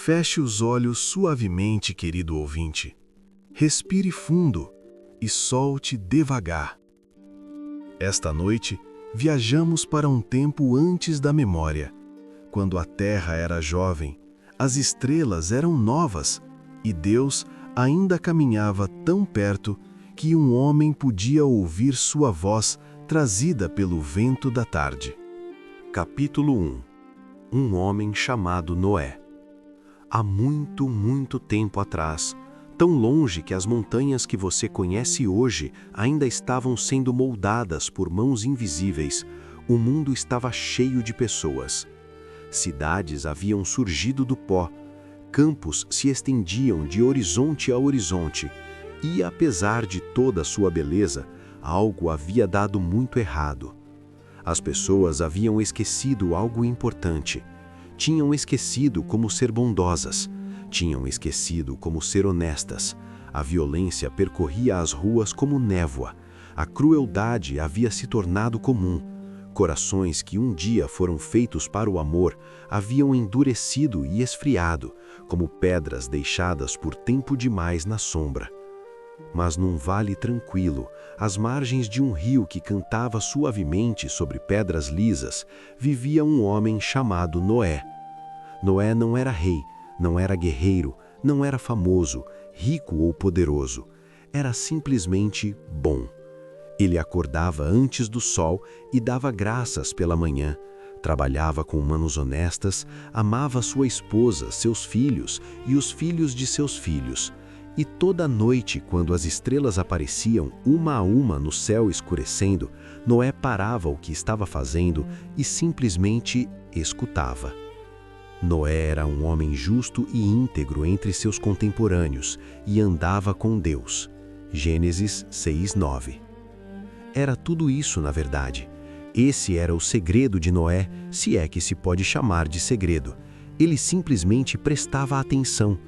Feche os olhos suavemente, querido ouvinte. Respire fundo e solte devagar. Esta noite, viajamos para um tempo antes da memória, quando a Terra era jovem, as estrelas eram novas e Deus ainda caminhava tão perto que um homem podia ouvir sua voz trazida pelo vento da tarde. Capítulo 1. Um homem chamado Noé. Há muito, muito tempo atrás, tão longe que as montanhas que você conhece hoje ainda estavam sendo moldadas por mãos invisíveis, o mundo estava cheio de pessoas. Cidades haviam surgido do pó, campos se estendiam de horizonte a horizonte, e apesar de toda a sua beleza, algo havia dado muito errado. As pessoas haviam esquecido algo importante. Tinham esquecido como ser bondosas. Tinham esquecido como ser honestas. A violência percorria as ruas como névoa. A crueldade havia se tornado comum. Corações que um dia foram feitos para o amor haviam endurecido e esfriado, como pedras deixadas por tempo demais na sombra. Mas num vale tranquilo, às margens de um rio que cantava suavemente sobre pedras lisas, vivia um homem chamado Noé. Noé não era rei, não era guerreiro, não era famoso, rico ou poderoso. Era simplesmente bom. Ele acordava antes do sol e dava graças pela manhã. Trabalhava com manos honestas, amava sua esposa, seus filhos e os filhos de seus filhos. E toda noite, quando as estrelas apareciam uma a uma no céu escurecendo, Noé parava o que estava fazendo e simplesmente escutava. Noé era um homem justo e íntegro entre seus contemporâneos e andava com Deus. Gênesis 6:9. Era tudo isso, na verdade. Esse era o segredo de Noé, se é que se pode chamar de segredo. Ele simplesmente prestava atenção.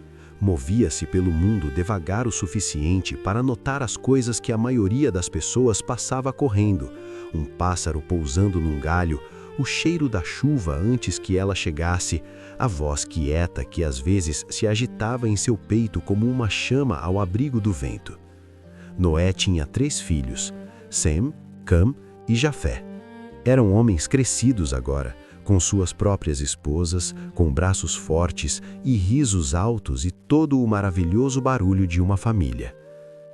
Movia-se pelo mundo devagar o suficiente para notar as coisas que a maioria das pessoas passava correndo. Um pássaro pousando num galho, o cheiro da chuva antes que ela chegasse, a voz quieta que às vezes se agitava em seu peito como uma chama ao abrigo do vento. Noé tinha 3 filhos, Sem, Cam e Jafé. Eram homens crescidos agora, com suas próprias esposas, com braços fortes e risos altos e todo o maravilhoso barulho de uma família.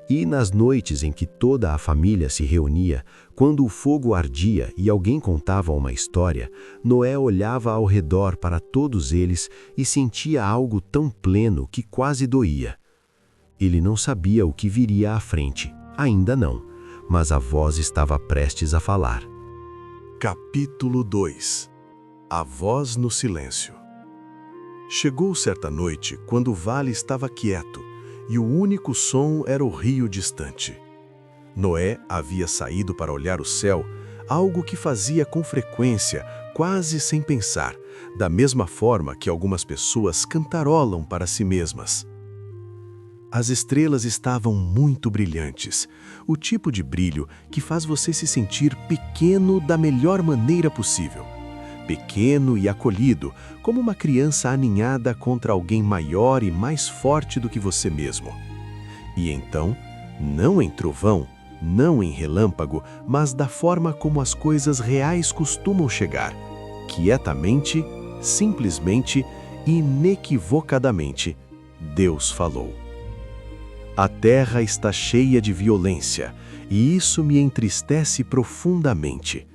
E nas noites em que toda a família se reunia, quando o fogo ardia e alguém contava uma história, Noé olhava ao redor para todos eles e sentia algo tão pleno que quase doía. Ele não sabia o que viria à frente, ainda não, mas a voz estava prestes a falar. Capítulo 2. A voz no silêncio. Chegou certa noite, quando o vale estava quieto, e o único som era o rio distante. Noé havia saído para olhar o céu, algo que fazia com frequência, quase sem pensar, da mesma forma que algumas pessoas cantarolam para si mesmas. As estrelas estavam muito brilhantes, o tipo de brilho que faz você se sentir pequeno da melhor maneira possível. Pequeno e acolhido, como uma criança aninhada contra alguém maior e mais forte do que você mesmo. E então, não em trovão, não em relâmpago, mas da forma como as coisas reais costumam chegar, quietamente, simplesmente, inequivocadamente, Deus falou. A terra está cheia de violência, e isso me entristece profundamente.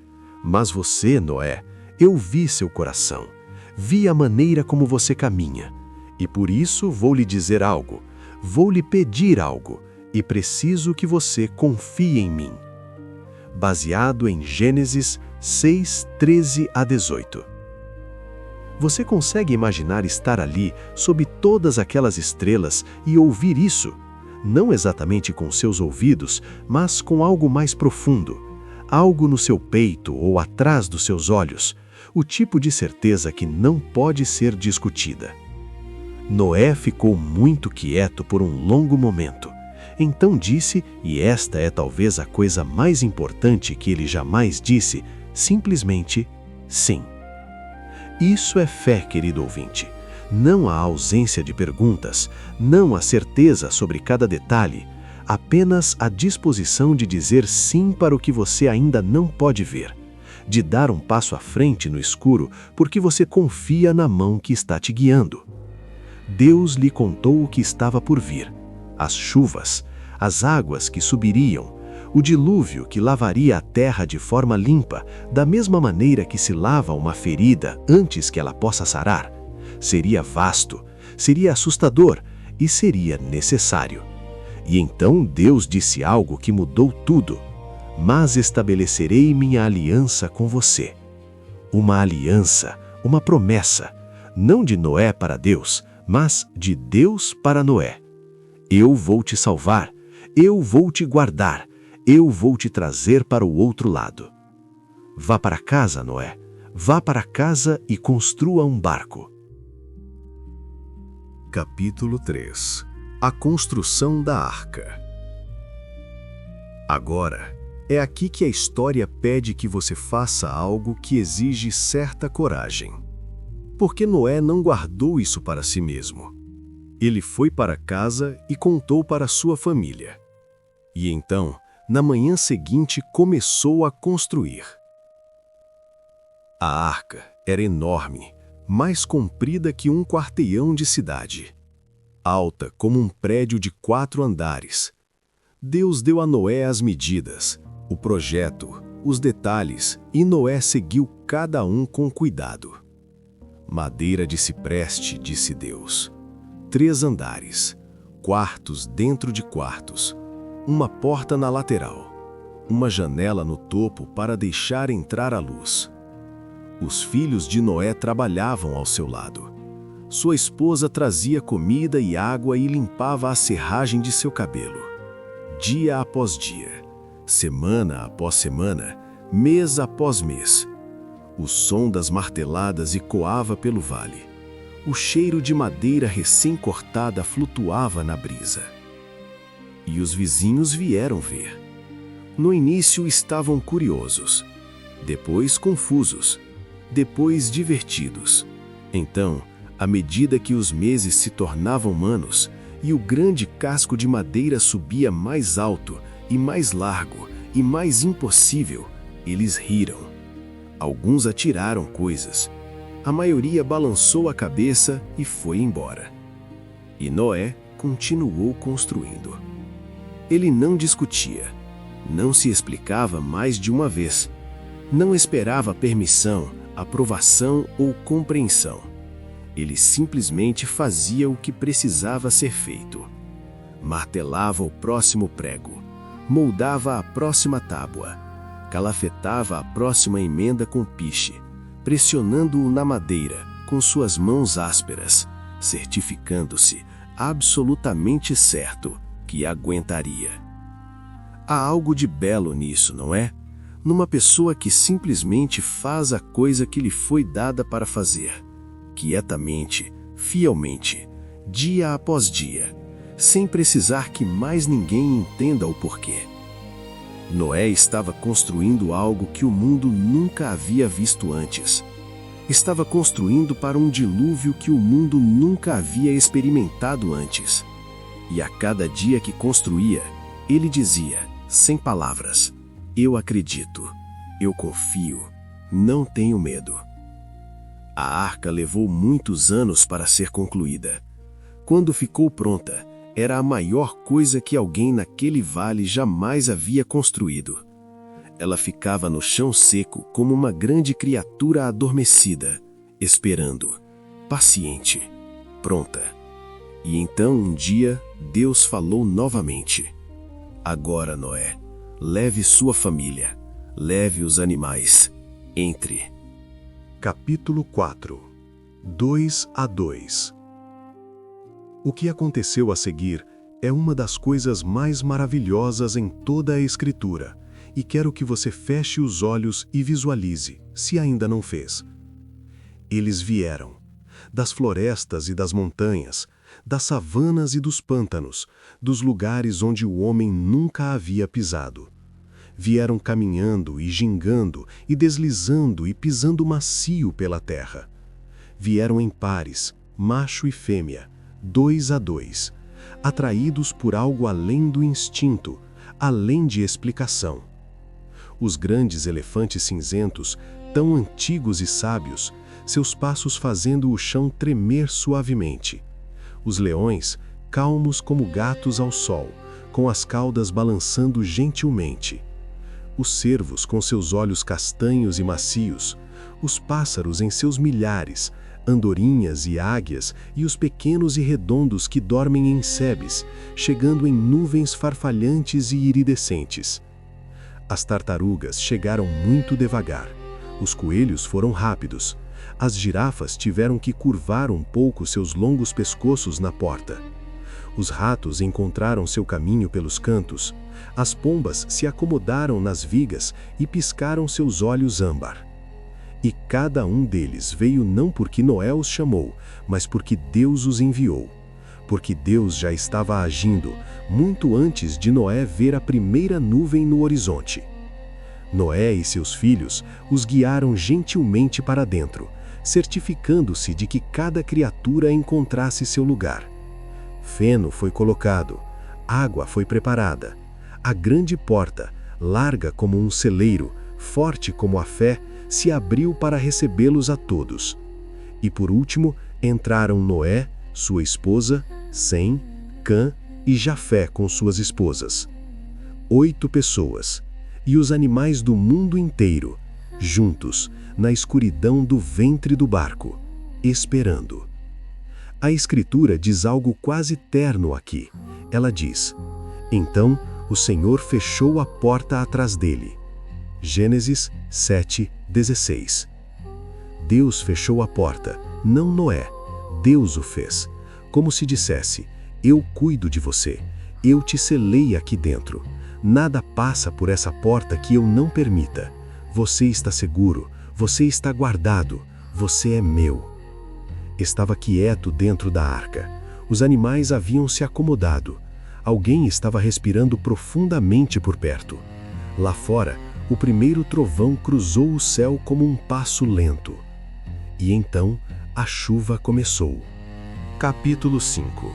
Mas você, Noé, eu vi seu coração, vi a maneira como você caminha, e por isso vou lhe dizer algo, vou lhe pedir algo, e preciso que você confie em mim. Baseado em Gênesis 6:13-18. Você consegue imaginar estar ali, sob todas aquelas estrelas, e ouvir isso? Não exatamente com seus ouvidos, mas com algo mais profundo, algo no seu peito ou atrás dos seus olhos, o tipo de certeza que não pode ser discutida. Noé ficou muito quieto por um longo momento. Então disse, e esta é talvez a coisa mais importante que ele jamais disse, simplesmente sim. Isso é fé, querido ouvinte. Não a ausência de perguntas, não a certeza sobre cada detalhe, apenas a disposição de dizer sim para o que você ainda não pode ver, de dar um passo à frente no escuro porque você confia na mão que está te guiando. Deus lhe contou o que estava por vir: as chuvas, as águas que subiriam, o dilúvio que lavaria a terra de forma limpa, da mesma maneira que se lava uma ferida antes que ela possa sarar. Seria vasto, seria assustador e seria necessário. E então Deus disse algo que mudou tudo: mas estabelecerei minha aliança com você. Uma aliança, uma promessa, não de Noé para Deus, mas de Deus para Noé. Eu vou te salvar, eu vou te guardar, eu vou te trazer para o outro lado. Vá para casa, Noé, vá para casa e construa um barco. Capítulo 3. A construção da arca. Agora, é aqui que a história pede que você faça algo que exige certa coragem. Porque Noé não guardou isso para si mesmo. Ele foi para casa e contou para sua família. E então, na manhã seguinte, começou a construir. A arca era enorme, mais comprida que um quarteirão de cidade. Alta como um prédio de 4 andares. Deus deu a Noé as medidas, o projeto, os detalhes, e Noé seguiu cada um com cuidado. Madeira de cipreste, disse Deus. 3 andares, quartos dentro de quartos, uma porta na lateral, uma janela no topo para deixar entrar a luz. Os filhos de Noé trabalhavam ao seu lado. Sua esposa trazia comida e água e limpava a serragem de seu cabelo. Dia após dia, semana após semana, mês após mês. O som das marteladas ecoava pelo vale. O cheiro de madeira recém-cortada flutuava na brisa. E os vizinhos vieram ver. No início estavam curiosos, depois confusos, depois divertidos. Então, à medida que os meses se tornavam anos e o grande casco de madeira subia mais alto e mais largo e mais impossível, eles riram. Alguns atiraram coisas. A maioria balançou a cabeça e foi embora. E Noé continuou construindo. Ele não discutia, não se explicava mais de uma vez, não esperava permissão, aprovação ou compreensão. Ele simplesmente fazia o que precisava ser feito. Martelava o próximo prego, moldava a próxima tábua, calafetava a próxima emenda com piche, pressionando-o na madeira com suas mãos ásperas, certificando-se absolutamente certo que aguentaria. Há algo de belo nisso, não é? Numa pessoa que simplesmente faz a coisa que lhe foi dada para fazer, quietamente, fielmente, dia após dia, sem precisar que mais ninguém entenda o porquê. Noé estava construindo algo que o mundo nunca havia visto antes. Estava construindo para um dilúvio que o mundo nunca havia experimentado antes. E a cada dia que construía, ele dizia, sem palavras: eu acredito, eu confio, não tenho medo. A arca levou muitos anos para ser concluída. Quando ficou pronta, era a maior coisa que alguém naquele vale jamais havia construído. Ela ficava no chão seco como uma grande criatura adormecida, esperando, paciente, pronta. E então um dia Deus falou novamente: agora, Noé, leve sua família, leve os animais, entre. Capítulo 4. 2-2. O que aconteceu a seguir é uma das coisas mais maravilhosas em toda a Escritura, e quero que você feche os olhos e visualize, se ainda não fez. Eles vieram das florestas e das montanhas, das savanas e dos pântanos, dos lugares onde o homem nunca havia pisado. Vieram caminhando e gingando e deslizando e pisando macio pela terra. Vieram em pares, macho e fêmea, 2 a 2, atraídos por algo além do instinto, além de explicação. Os grandes elefantes cinzentos, tão antigos e sábios, seus passos fazendo o chão tremer suavemente. Os leões, calmos como gatos ao sol, com as caudas balançando gentilmente. Os cervos com seus olhos castanhos e macios, os pássaros em seus milhares, andorinhas e águias e os pequenos e redondos que dormem em sebes, chegando em nuvens farfalhantes e iridescentes. As tartarugas chegaram muito devagar, os coelhos foram rápidos, as girafas tiveram que curvar um pouco seus longos pescoços na porta. Os ratos encontraram seu caminho pelos cantos, as pombas se acomodaram nas vigas e piscaram seus olhos âmbar. E cada um deles veio não porque Noé os chamou, mas porque Deus os enviou. Porque Deus já estava agindo, muito antes de Noé ver a primeira nuvem no horizonte. Noé e seus filhos os guiaram gentilmente para dentro, certificando-se de que cada criatura encontrasse seu lugar. Feno foi colocado, água foi preparada. A grande porta, larga como um celeiro, forte como a fé, se abriu para recebê-los a todos. E por último, entraram Noé, sua esposa, Sem, Cã e Jafé com suas esposas. 8 pessoas, e os animais do mundo inteiro, juntos, na escuridão do ventre do barco, esperando. A Escritura diz algo quase terno aqui. Ela diz: então o Senhor fechou a porta atrás dele. Gênesis 7:16. Deus fechou a porta, não Noé. Deus o fez, como se dissesse: eu cuido de você, eu te selei aqui dentro. Nada passa por essa porta que eu não permita. Você está seguro, você está guardado, você é meu. Estava quieto dentro da arca. Os animais haviam se acomodado. Alguém estava respirando profundamente por perto. Lá fora, o primeiro trovão cruzou o céu como um passo lento. E então, a chuva começou. Capítulo 5.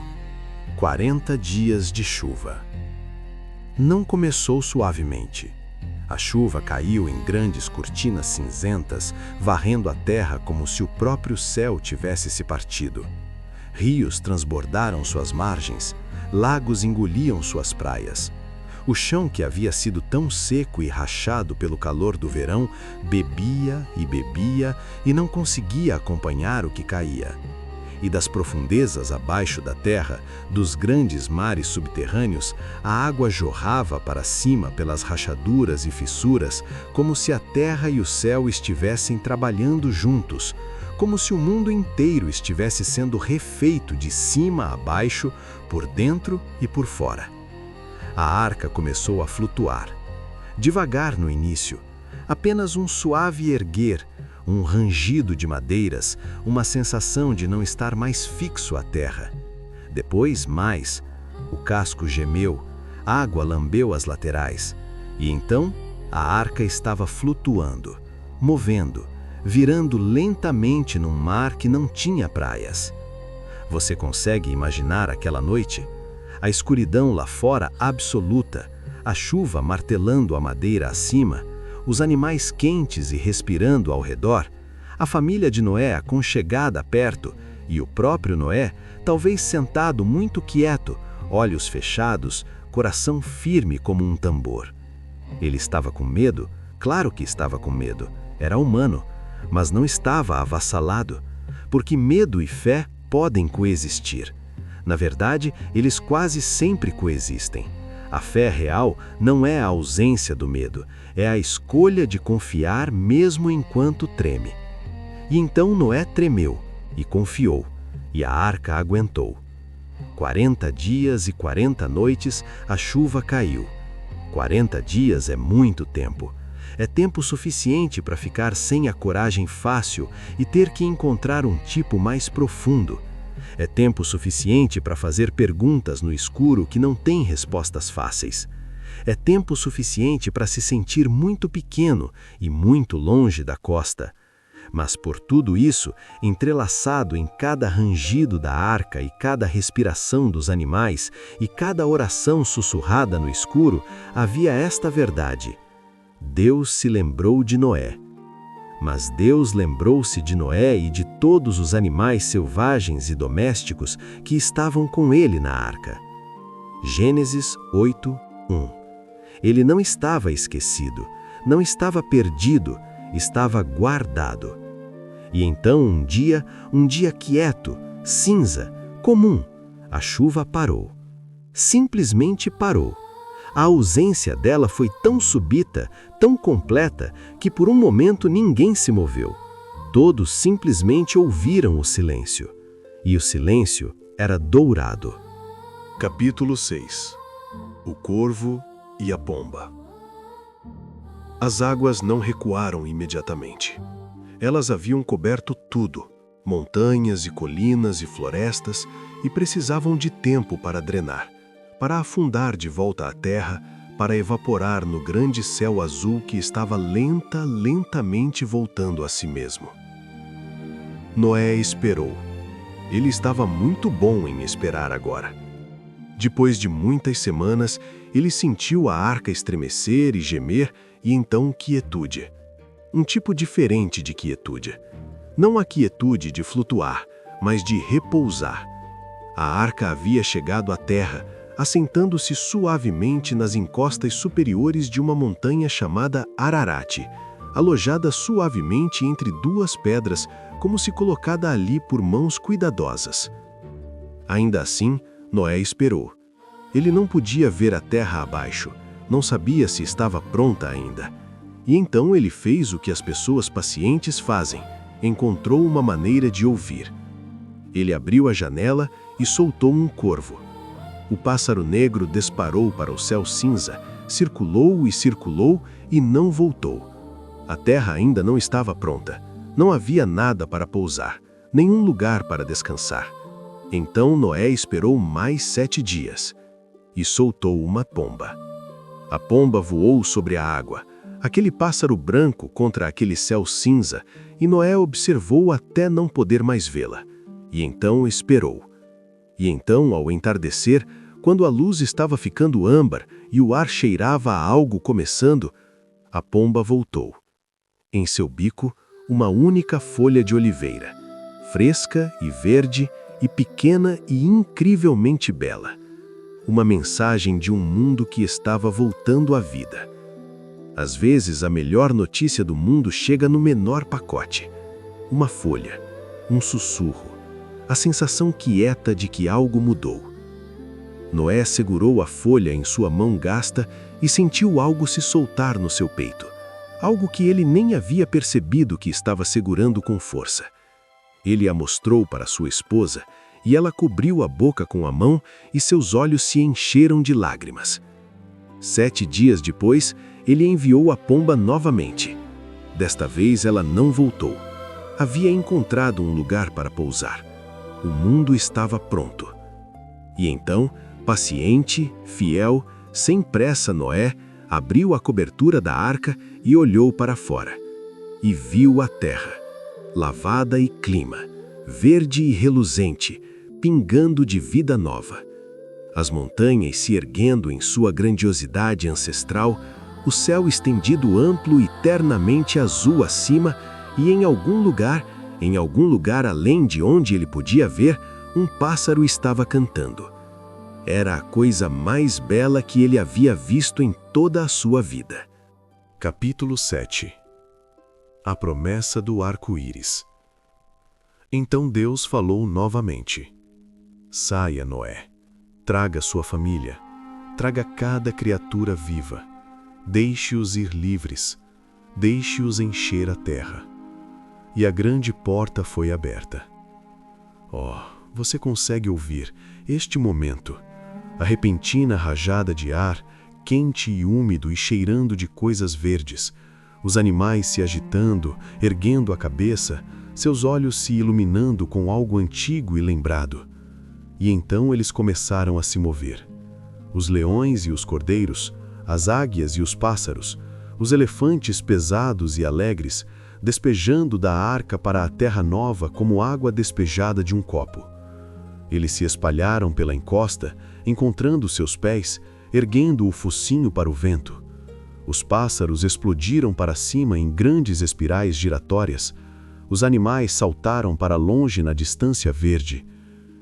40 dias de chuva. Não começou suavemente. A chuva caiu em grandes cortinas cinzentas, varrendo a terra como se o próprio céu tivesse se partido. Rios transbordaram suas margens, lagos engoliam suas praias. O chão que havia sido tão seco e rachado pelo calor do verão, bebia e não conseguia acompanhar o que caía. E das profundezas abaixo da terra, dos grandes mares subterrâneos, a água jorrava para cima pelas rachaduras e fissuras, como se a terra e o céu estivessem trabalhando juntos, como se o mundo inteiro estivesse sendo refeito de cima a baixo, por dentro e por fora. A arca começou a flutuar. Devagar no início, apenas um suave erguer, um rangido de madeiras, uma sensação de não estar mais fixo à terra. Depois, mais. O casco gemeu, água lambeu as laterais. E então, a arca estava flutuando, movendo, virando lentamente num mar que não tinha praias. Você consegue imaginar aquela noite? A escuridão lá fora absoluta, a chuva martelando a madeira acima, os animais quentes e respirando ao redor, a família de Noé aconchegada perto e o próprio Noé, talvez sentado muito quieto, olhos fechados, coração firme como um tambor. Ele estava com medo? Claro que estava com medo. Era humano, mas não estava avassalado, porque medo e fé podem coexistir. Na verdade, eles quase sempre coexistem. A fé real não é a ausência do medo, é a escolha de confiar mesmo enquanto treme. E então Noé tremeu e confiou, e a arca aguentou. 40 dias e 40 noites a chuva caiu. 40 dias é muito tempo. É tempo suficiente para ficar sem a coragem fácil e ter que encontrar um tipo mais profundo. É tempo suficiente para fazer perguntas no escuro que não têm respostas fáceis. É tempo suficiente para se sentir muito pequeno e muito longe da costa. Mas por tudo isso, entrelaçado em cada rangido da arca e cada respiração dos animais e cada oração sussurrada no escuro, havia esta verdade: Deus se lembrou de Noé. Mas Deus lembrou-se de Noé e de todos os animais selvagens e domésticos que estavam com ele na arca. Gênesis 8:1. Ele não estava esquecido, não estava perdido, estava guardado. E então um dia quieto, cinza, comum, a chuva parou. Simplesmente parou. A ausência dela foi tão súbita, tão completa, que por um momento ninguém se moveu. Todos simplesmente ouviram o silêncio. E o silêncio era dourado. Capítulo 6. O corvo e a pomba. As águas não recuaram imediatamente. Elas haviam coberto tudo, montanhas e colinas e florestas, e precisavam de tempo para drenar, para afundar de volta à terra, para evaporar no grande céu azul que estava lentamente voltando a si mesmo. Noé esperou. Ele estava muito bom em esperar agora. Depois de muitas semanas, ele sentiu a arca estremecer e gemer, e então quietude. Um tipo diferente de quietude. Não a quietude de flutuar, mas de repousar. A arca havia chegado à terra, assentando-se suavemente nas encostas superiores de uma montanha chamada Ararat, alojada suavemente entre duas pedras, como se colocada ali por mãos cuidadosas. Ainda assim, Noé esperou. Ele não podia ver a terra abaixo, não sabia se estava pronta ainda. E então ele fez o que as pessoas pacientes fazem, encontrou uma maneira de ouvir. Ele abriu a janela e soltou um corvo. O pássaro negro disparou para o céu cinza, circulou e não voltou. A terra ainda não estava pronta. Não havia nada para pousar, nenhum lugar para descansar. Então Noé esperou mais 7 dias e soltou uma pomba. A pomba voou sobre a água, aquele pássaro branco contra aquele céu cinza, e Noé observou até não poder mais vê-la. E então esperou. E então, ao entardecer, quando a luz estava ficando âmbar e o ar cheirava a algo começando, a pomba voltou. Em seu bico, uma única folha de oliveira, fresca e verde e pequena e incrivelmente bela. Uma mensagem de um mundo que estava voltando à vida. Às vezes, a melhor notícia do mundo chega no menor pacote. Uma folha, um sussurro, a sensação quieta de que algo mudou. Noé segurou a folha em sua mão gasta e sentiu algo se soltar no seu peito. Algo que ele nem havia percebido que estava segurando com força. Ele a mostrou para sua esposa e ela cobriu a boca com a mão e seus olhos se encheram de lágrimas. 7 dias depois, ele enviou a pomba novamente. Desta vez ela não voltou. Havia encontrado um lugar para pousar. O mundo estava pronto. E então, paciente, fiel, sem pressa, Noé abriu a cobertura da arca e olhou para fora. E viu a terra, lavada e clima, verde e reluzente, pingando de vida nova. As montanhas se erguendo em sua grandiosidade ancestral, o céu estendido amplo e ternamente azul acima, e em algum lugar além de onde ele podia ver, um pássaro estava cantando. Era a coisa mais bela que ele havia visto em toda a sua vida. Capítulo 7. A promessa do arco-íris. Então Deus falou novamente: Saia, Noé, traga sua família, traga cada criatura viva, deixe-os ir livres, deixe-os encher a terra. E a grande porta foi aberta. Oh, você consegue ouvir, este momento, a repentina rajada de ar, quente e úmido e cheirando de coisas verdes, os animais se agitando, erguendo a cabeça, seus olhos se iluminando com algo antigo e lembrado. E então eles começaram a se mover. Os leões e os cordeiros, as águias e os pássaros, os elefantes pesados e alegres, despejando da arca para a terra nova como água despejada de um copo. Eles se espalharam pela encosta, encontrando seus pés, erguendo o focinho para o vento. Os pássaros explodiram para cima em grandes espirais giratórias. Os animais saltaram para longe na distância verde.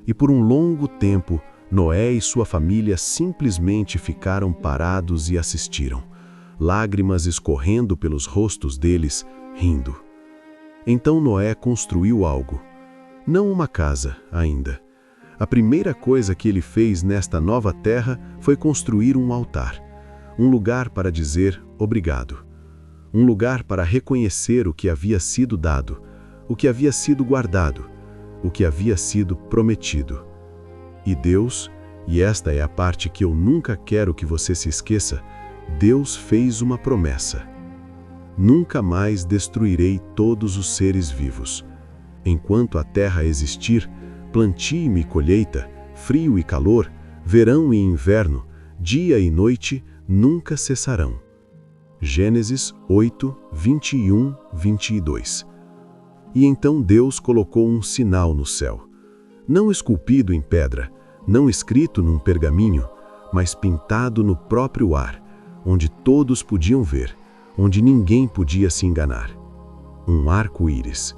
E por um longo tempo, Noé e sua família simplesmente ficaram parados e assistiram, lágrimas escorrendo pelos rostos deles, rindo. Então Noé construiu algo. Não uma casa, ainda. A primeira coisa que ele fez nesta nova terra foi construir um altar. Um lugar para dizer obrigado. Um lugar para reconhecer o que havia sido dado, o que havia sido guardado, o que havia sido prometido. E Deus, e esta é a parte que eu nunca quero que você se esqueça, Deus fez uma promessa. Nunca mais destruirei todos os seres vivos. Enquanto a terra existir, plantio e colheita, frio e calor, verão e inverno, dia e noite, nunca cessarão. Gênesis 8, 21, 22. E então Deus colocou um sinal no céu, não esculpido em pedra, não escrito num pergaminho, mas pintado no próprio ar, onde todos podiam ver, onde ninguém podia se enganar. Um arco-íris,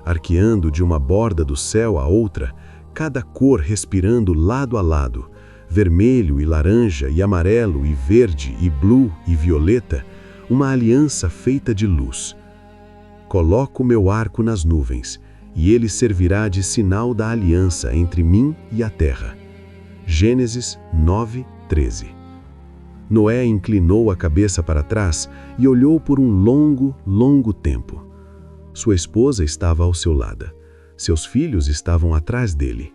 arqueando de uma borda do céu a outra, cada cor respirando lado a lado, vermelho e laranja e amarelo e verde e blue e violeta, uma aliança feita de luz. Coloco meu arco nas nuvens, e ele servirá de sinal da aliança entre mim e a terra. Gênesis 9, 13. Noé inclinou a cabeça para trás e olhou por um longo, longo tempo. Sua esposa estava ao seu lado. Seus filhos estavam atrás dele.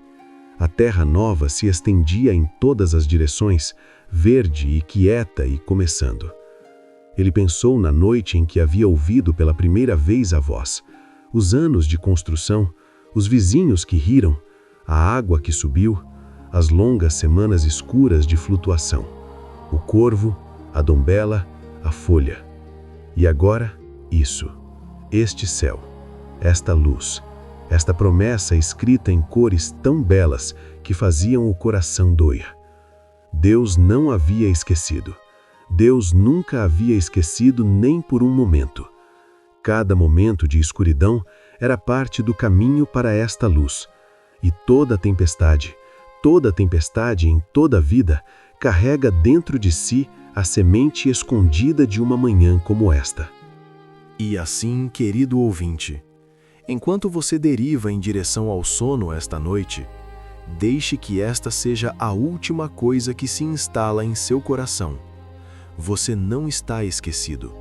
A terra nova se estendia em todas as direções, verde e quieta e começando. Ele pensou na noite em que havia ouvido pela primeira vez a voz, os anos de construção, os vizinhos que riram, a água que subiu, as longas semanas escuras de flutuação, o corvo, a dombela, a folha. E agora, isso, este céu, esta luz, esta promessa escrita em cores tão belas que faziam o coração doer. Deus não havia esquecido. Deus nunca havia esquecido nem por um momento. Cada momento de escuridão era parte do caminho para esta luz. E toda tempestade em toda a vida, carrega dentro de si a semente escondida de uma manhã como esta. E assim, querido ouvinte, enquanto você deriva em direção ao sono esta noite, deixe que esta seja a última coisa que se instala em seu coração. Você não está esquecido.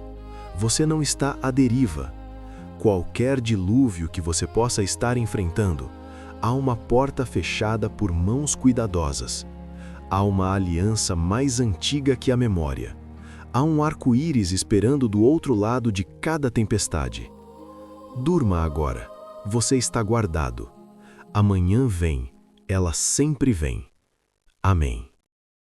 Você não está à deriva. Qualquer dilúvio que você possa estar enfrentando, há uma porta fechada por mãos cuidadosas. Há uma aliança mais antiga que a memória. Há um arco-íris esperando do outro lado de cada tempestade. Durma agora. Você está guardado. Amanhã vem. Ela sempre vem. Amém.